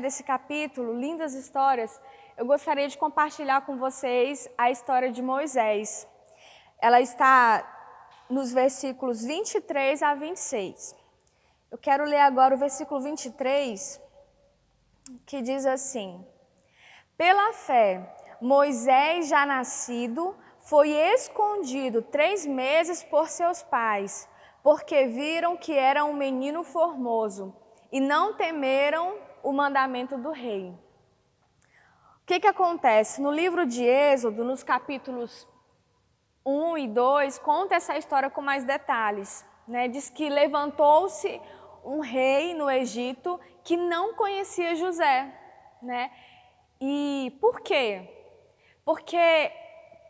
desse capítulo, lindas histórias, eu gostaria de compartilhar com vocês a história de Moisés. Ela está nos versículos 23 a 26. Eu quero ler agora o versículo 23, que diz assim: Pela fé, Moisés, já nascido, foi escondido 3 meses por seus pais, porque viram que era um menino formoso e não temeram o mandamento do rei. O que acontece? No livro de Êxodo, nos capítulos 1 e 2, conta essa história com mais detalhes, né? Diz que levantou-se um rei no Egito que não conhecia José, né? E por quê? Porque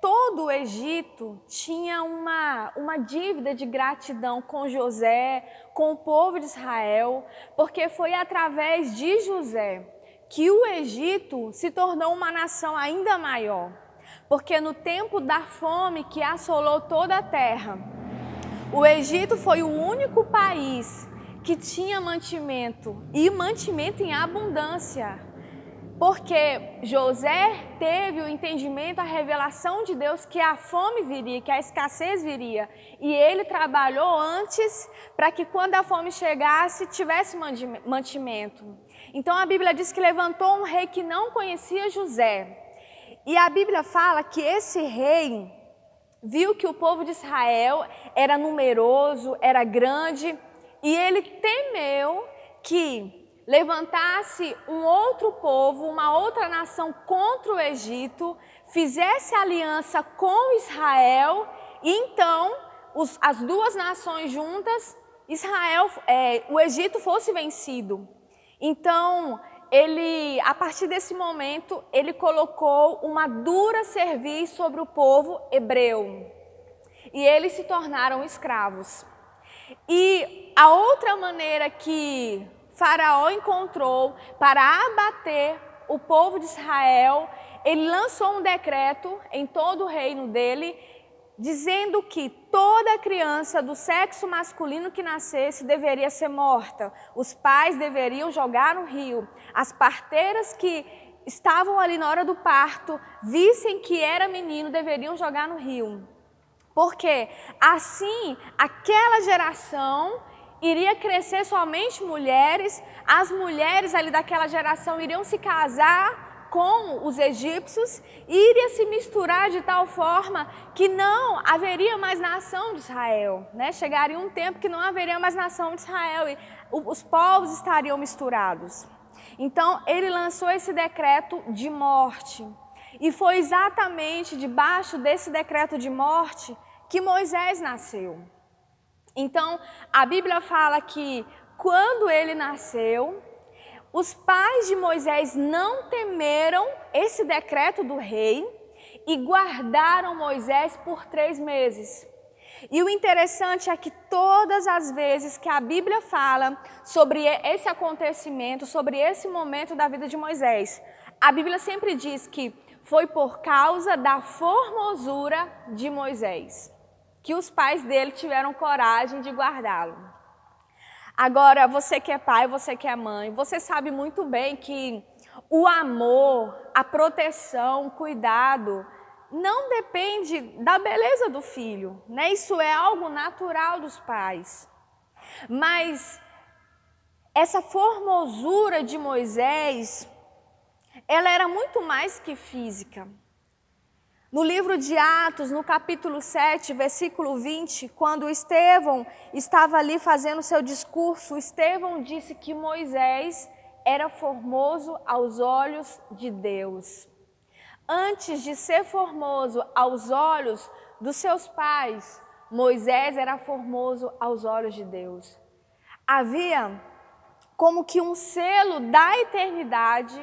todo o Egito tinha uma dívida de gratidão com José, com o povo de Israel, porque foi através de José que o Egito se tornou uma nação ainda maior. Porque no tempo da fome que assolou toda a terra, o Egito foi o único país que tinha mantimento, e mantimento em abundância. Porque José teve o entendimento, a revelação de Deus que a fome viria, que a escassez viria. E ele trabalhou antes para que quando a fome chegasse, tivesse mantimento. Então a Bíblia diz que levantou um rei que não conhecia José. E a Bíblia fala que esse rei viu que o povo de Israel era numeroso, era grande, e ele temeu que levantasse um outro povo, uma outra nação contra o Egito, fizesse aliança com Israel, e então as duas nações juntas, o Egito fosse vencido. Então, a partir desse momento, ele colocou uma dura cerviz sobre o povo hebreu, e eles se tornaram escravos. E a outra maneira que Faraó encontrou para abater o povo de Israel, ele lançou um decreto em todo o reino dele, dizendo que toda criança do sexo masculino que nascesse deveria ser morta. Os pais deveriam jogar no rio. As parteiras que estavam ali na hora do parto, vissem que era menino, deveriam jogar no rio. Porque assim, aquela geração iria crescer somente mulheres, as mulheres ali daquela geração iriam se casar com os egípcios e iria se misturar de tal forma que não haveria mais nação de Israel, né? Chegaria um tempo que não haveria mais nação de Israel e os povos estariam misturados. Então ele lançou esse decreto de morte, e foi exatamente debaixo desse decreto de morte que Moisés nasceu. Então, a Bíblia fala que quando ele nasceu, os pais de Moisés não temeram esse decreto do rei e guardaram Moisés por 3 meses. E o interessante é que todas as vezes que a Bíblia fala sobre esse acontecimento, sobre esse momento da vida de Moisés, a Bíblia sempre diz que foi por causa da formosura de Moisés que os pais dele tiveram coragem de guardá-lo. Agora, você que é pai, você que é mãe, você sabe muito bem que o amor, a proteção, o cuidado, não depende da beleza do filho, né? Isso é algo natural dos pais. Mas essa formosura de Moisés, ela era muito mais que física. No livro de Atos, no capítulo 7, versículo 20, quando Estevão estava ali fazendo seu discurso, Estevão disse que Moisés era formoso aos olhos de Deus. Antes de ser formoso aos olhos dos seus pais, Moisés era formoso aos olhos de Deus. Havia como que um selo da eternidade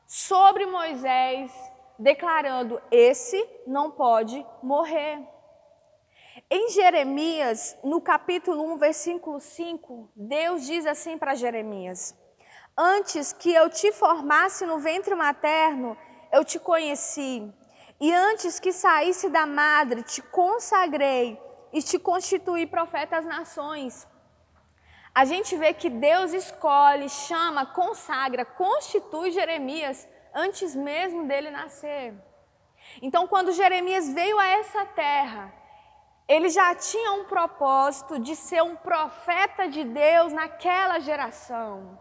sobre Moisés, declarando: esse não pode morrer. Em Jeremias, no capítulo 1, versículo 5, Deus diz assim para Jeremias: antes que eu te formasse no ventre materno, eu te conheci, e antes que saísse da madre, te consagrei e te constituí profeta às nações. A gente vê que Deus escolhe, chama, consagra, constitui Jeremias antes mesmo dele nascer. Então, quando Jeremias veio a essa terra, ele já tinha um propósito de ser um profeta de Deus naquela geração.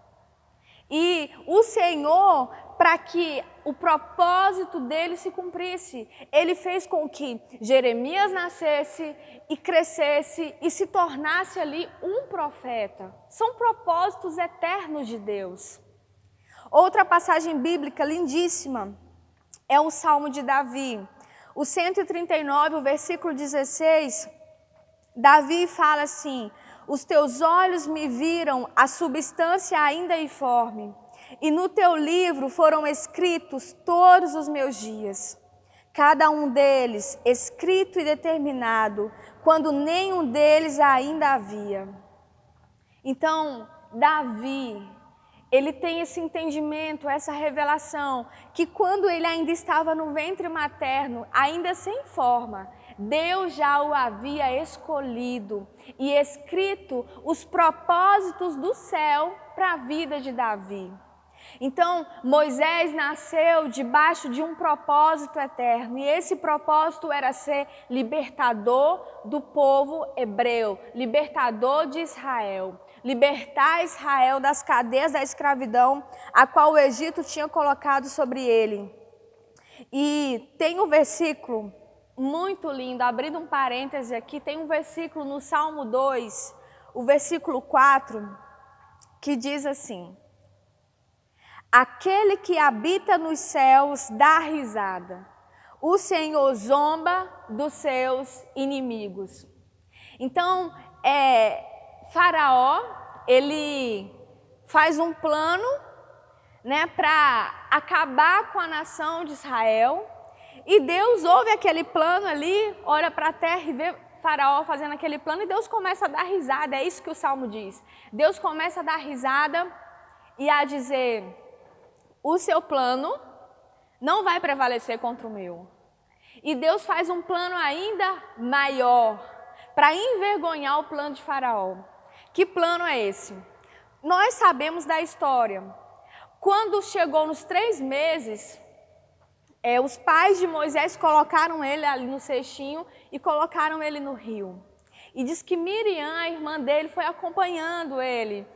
E o Senhor, para que o propósito dele se cumprisse, ele fez com que Jeremias nascesse e crescesse e se tornasse ali um profeta. São propósitos eternos de Deus. Outra passagem bíblica lindíssima é o Salmo de Davi. O 139, o versículo 16, Davi fala assim: os teus olhos me viram a substância ainda informe, e no teu livro foram escritos todos os meus dias, cada um deles escrito e determinado, quando nenhum deles ainda havia. Então, Davi, ele tem esse entendimento, essa revelação, que quando ele ainda estava no ventre materno, ainda sem forma, Deus já o havia escolhido e escrito os propósitos do céu para a vida de Davi. Então, Moisés nasceu debaixo de um propósito eterno, e esse propósito era ser libertador do povo hebreu, libertador de Israel, libertar Israel das cadeias da escravidão, a qual o Egito tinha colocado sobre ele. E tem um versículo muito lindo, abrindo um parêntese aqui, tem um versículo no Salmo 2, o versículo 4, que diz assim: aquele que habita nos céus dá risada, o Senhor zomba dos seus inimigos. Então, Faraó, ele faz um plano, para acabar com a nação de Israel. E Deus ouve aquele plano ali, olha para a terra e vê Faraó fazendo aquele plano, e Deus começa a dar risada, é isso que o Salmo diz. Deus começa a dar risada e a dizer: o seu plano não vai prevalecer contra o meu. E Deus faz um plano ainda maior, para envergonhar o plano de Faraó. Que plano é esse? Nós sabemos da história. Quando chegou nos 3 meses, os pais de Moisés colocaram ele ali no cestinho e colocaram ele no rio. E diz que Miriam, a irmã dele, foi acompanhando ele.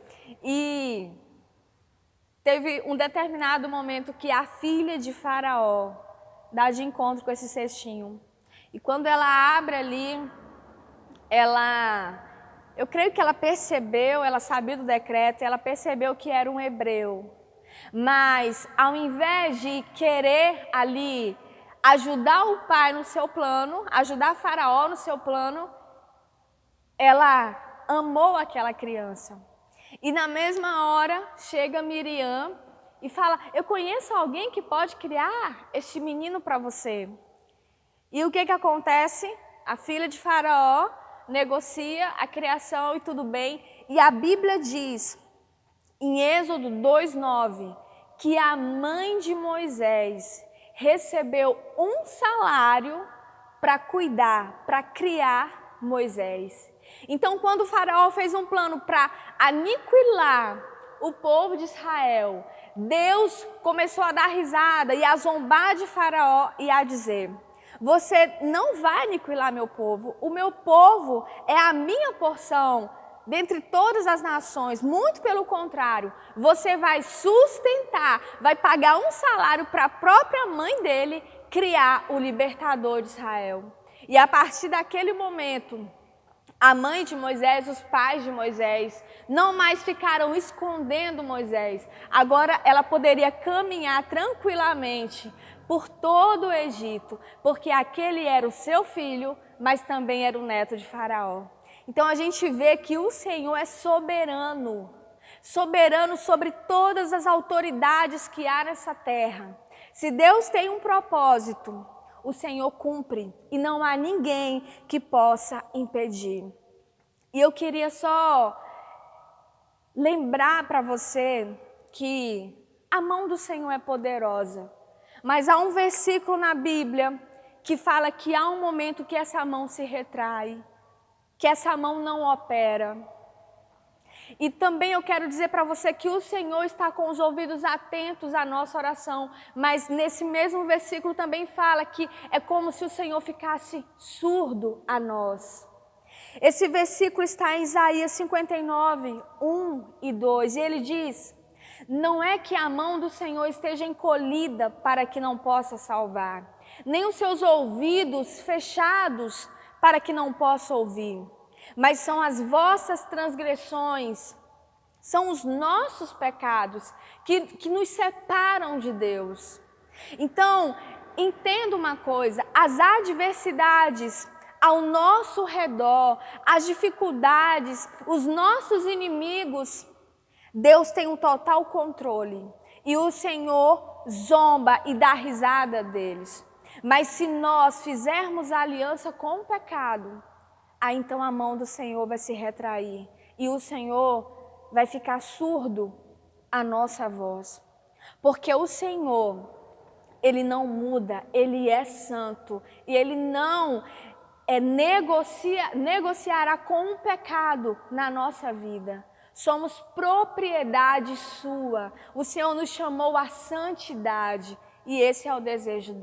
E teve um determinado momento que a filha de Faraó dá de encontro com esse cestinho. E quando ela abre ali, eu creio que ela percebeu, ela sabia do decreto, ela percebeu que era um hebreu. Mas, ao invés de querer ali ajudar o pai no seu plano, ajudar Faraó no seu plano, ela amou aquela criança. E na mesma hora, chega Miriam e fala: eu conheço alguém que pode criar este menino para você. E o que acontece? A filha de Faraó negocia a criação e tudo bem. E a Bíblia diz, em Êxodo 2:9, que a mãe de Moisés recebeu um salário para cuidar, para criar Moisés. Então, quando o Faraó fez um plano para aniquilar o povo de Israel, Deus começou a dar risada e a zombar de Faraó e a dizer: você não vai aniquilar meu povo, o meu povo é a minha porção dentre todas as nações, muito pelo contrário, você vai sustentar, vai pagar um salário para a própria mãe dele criar o libertador de Israel. E a partir daquele momento, a mãe de Moisés, os pais de Moisés, não mais ficaram escondendo Moisés. Agora ela poderia caminhar tranquilamente por todo o Egito, porque aquele era o seu filho, mas também era o neto de Faraó. Então a gente vê que o Senhor é soberano, soberano sobre todas as autoridades que há nessa terra. Se Deus tem um propósito, o Senhor cumpre e não há ninguém que possa impedir. E eu queria só lembrar para você que a mão do Senhor é poderosa, mas há um versículo na Bíblia que fala que há um momento que essa mão se retrai, que essa mão não opera. E também eu quero dizer para você que o Senhor está com os ouvidos atentos à nossa oração, mas nesse mesmo versículo também fala que é como se o Senhor ficasse surdo a nós. Esse versículo está em Isaías 59, 1 e 2, e ele diz: não é que a mão do Senhor esteja encolhida para que não possa salvar, nem os seus ouvidos fechados para que não possa ouvir, mas são as vossas transgressões, são os nossos pecados que nos separam de Deus. Então, entenda uma coisa, as adversidades ao nosso redor, as dificuldades, os nossos inimigos, Deus tem um total controle e o Senhor zomba e dá risada deles. Mas se nós fizermos aliança com o pecado, aí então a mão do Senhor vai se retrair e o Senhor vai ficar surdo à nossa voz. Porque o Senhor, Ele não muda, Ele é santo e Ele não negociará com o pecado na nossa vida. Somos propriedade sua. O Senhor nos chamou à santidade e esse é o desejo dele.